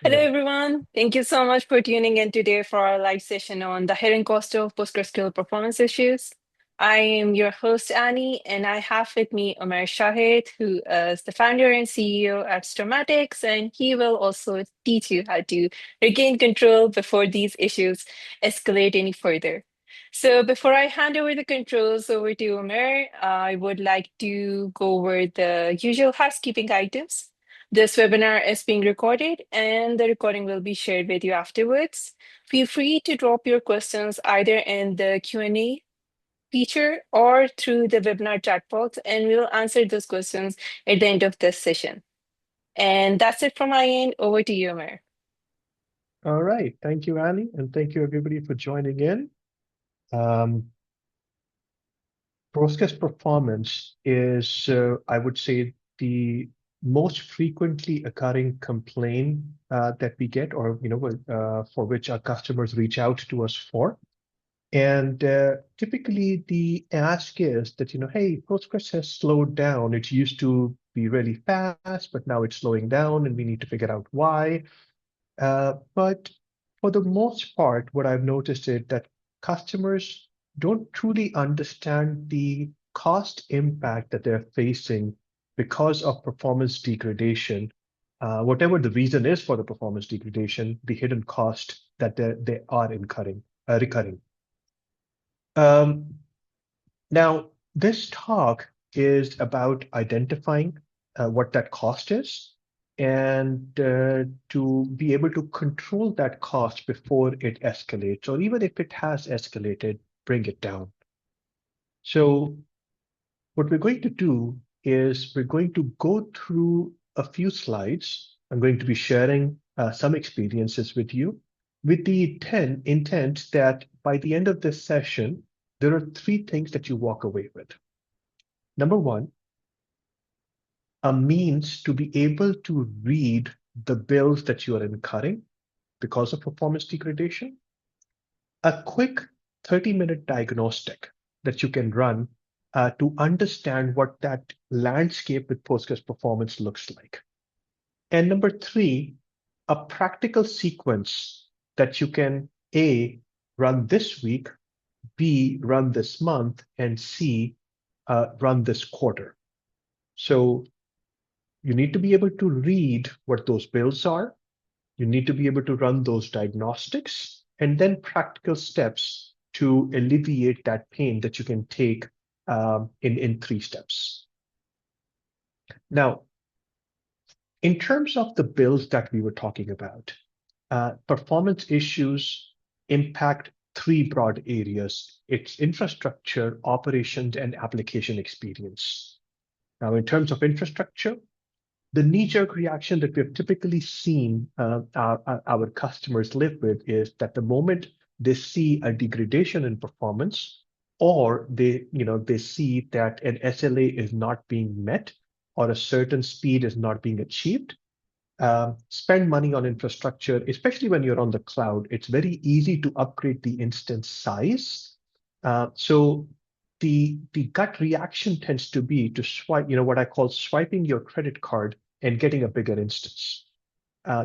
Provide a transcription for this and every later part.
Hello, Yeah. everyone. Thank you so much for tuning in today for our live session on the hidden cost of PostgreSQL performance issues. I am your host, Annie, and I have with me Umair Shahid, who is the founder and CEO at Stormatics, and he will also teach you how to regain control before these issues escalate any further. So before I hand over the controls over to Umair, I would like to go over the usual housekeeping items. This webinar is being recorded and the recording will be shared with you afterwards. Feel free to drop your questions either in the Q&A feature or through the webinar chat box, and we'll answer those questions at the end of this session. And that's it from my end. Over to you, Amir. All right. Thank you, Annie, and thank you everybody for joining in. Um, Process performance is, I would say, the most frequently occurring complaint that we get, or for which our customers reach out to us for. And typically, the ask is that, hey, Postgres has slowed down. It used to be really fast, but now it's slowing down, and we need to figure out why. But for the most part, what I've noticed is that customers don't truly understand the cost impact that they're facing because of performance degradation. Whatever the reason is for the performance degradation, the hidden cost that they are recurring. Um, Now, this talk is about identifying what that cost is and to be able to control that cost before it escalates, or even if it has escalated, bring it down. So, what we're going to do is we're going to go through a few slides. I'm going to be sharing some experiences with you with the intent that by the end of this session, there are three things that you walk away with. Number one, a means to be able to read the bills that you are incurring because of performance degradation. A quick 30-minute diagnostic that you can run to understand what that landscape with Postgres performance looks like. And number three, a practical sequence that you can A, run this week, B, run this month, and C, run this quarter. So you need to be able to read what those bills are. You need to be able to run those diagnostics and then practical steps to alleviate that pain that you can take in three steps. Now, in terms of the bills that we were talking about, performance issues impact three broad areas. It's infrastructure, operations, and application experience. Now, in terms of infrastructure, the knee-jerk reaction that we've typically seen our customers live with is that the moment they see a degradation in performance, or they see that an SLA is not being met or a certain speed is not being achieved, spend money on infrastructure, especially when you're on the cloud. It's very easy to upgrade the instance size. So the gut reaction tends to be to swipe, what I call swiping your credit card and getting a bigger instance.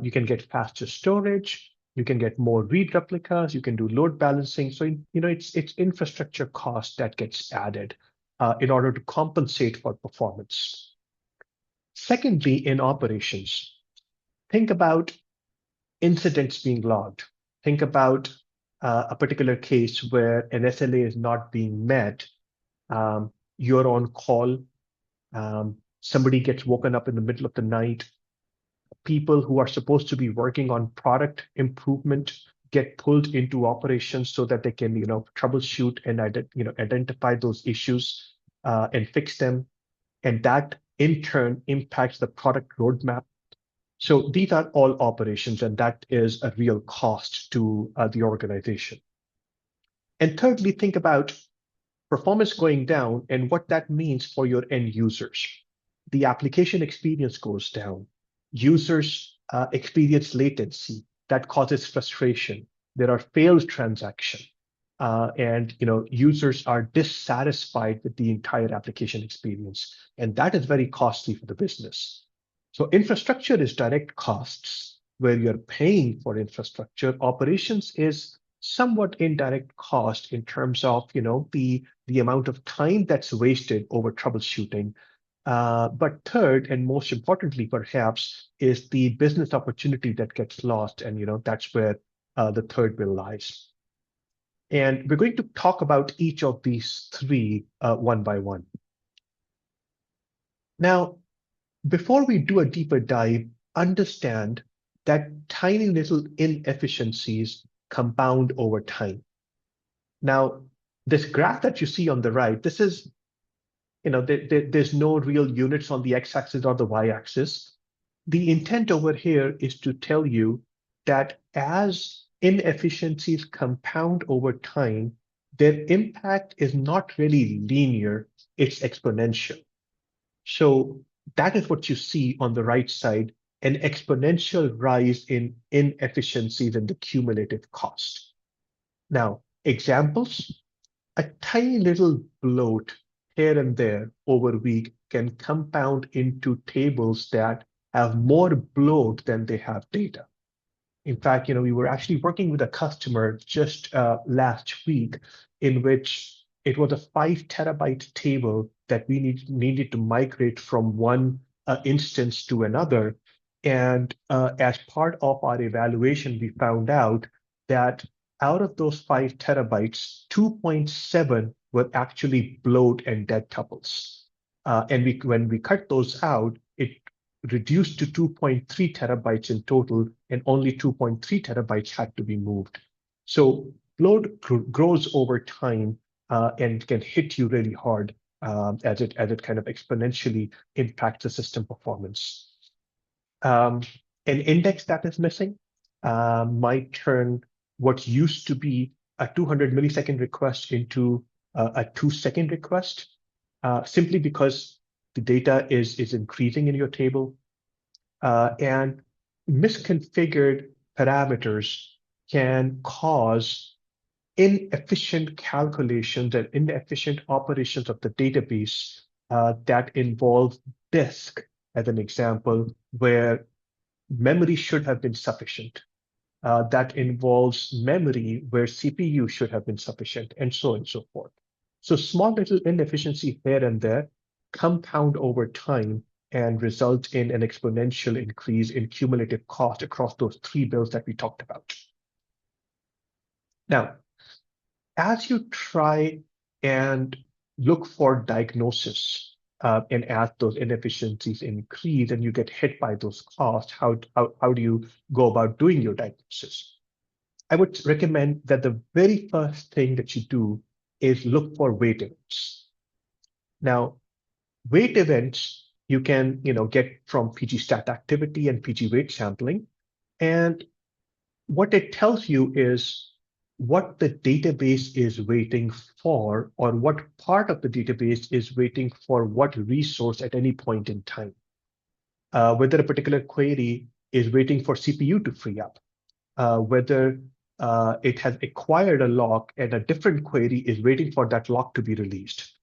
You can get faster storage, you can get more read replicas, you can do load balancing. So it's infrastructure cost that gets added in order to compensate for performance. Secondly, in operations, think about incidents being logged. Think about a particular case where an SLA is not being met. You're on call. Somebody gets woken up in the middle of the night. People who are supposed to be working on product improvement get pulled into operations so that they can, troubleshoot and identify those issues and fix them. And that in turn impacts the product roadmap. So these are all operations, and that is a real cost to the organization. And thirdly, think about performance going down and what that means for your end users. The application experience goes down. Users experience latency. That causes frustration. There are failed transactions. And users are dissatisfied with the entire application experience. And that is very costly for the business. So infrastructure is direct costs. where you're paying for infrastructure, operations is somewhat indirect cost in terms of, the amount of time that's wasted over troubleshooting. But third, and most importantly, perhaps, is the business opportunity that gets lost, and that's where the third bill lies. And we're going to talk about each of these three one by one. Now, before we do a deeper dive, understand that tiny little inefficiencies compound over time. Now, this graph that you see on the right, this is, there's no real units on the x-axis or the y-axis. The intent over here is to tell you that as inefficiencies compound over time, their impact is not really linear, it's exponential. So that is what you see on the right side, an exponential rise in inefficiencies and the cumulative cost. Now, examples, a tiny little bloat here and there over a week can compound into tables that have more bloat than they have data. In fact, we were actually working with a customer just last week in which it was a 5 terabyte table that we needed to migrate from one instance to another. And as part of our evaluation, we found out that out of those 5 terabytes, 2.7 were actually bloat and dead tuples. And when we cut those out, it reduced to 2.3 terabytes in total, and only 2.3 terabytes had to be moved. So load grows over time and can hit you really hard as it kind of exponentially impacts the system performance. An index that is missing might turn what used to be a 200 millisecond request into a 2-second request, simply because the data is increasing in your table, and misconfigured parameters can cause inefficient calculations and inefficient operations of the database that involve disk, as an example, where memory should have been sufficient. That involves memory where CPU should have been sufficient, and so on and so forth. So small little inefficiency here and there compound over time and result in an exponential increase in cumulative cost across those three bills that we talked about. Now, as you try and look for diagnosis, and as those inefficiencies increase and you get hit by those costs, how do you go about doing your diagnosis? I would recommend that the very first thing that you do is look for wait events. Now, wait events you can get from pgstat activity and pgwait sampling, and what it tells you is what the database is waiting for, or what part of the database is waiting for what resource at any point in time. Whether a particular query is waiting for CPU to free up, whether it has acquired a lock and a different query is waiting for that lock to be released,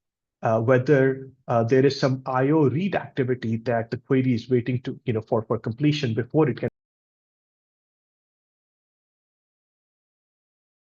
whether there is some IO read activity that the query is waiting to for completion before it can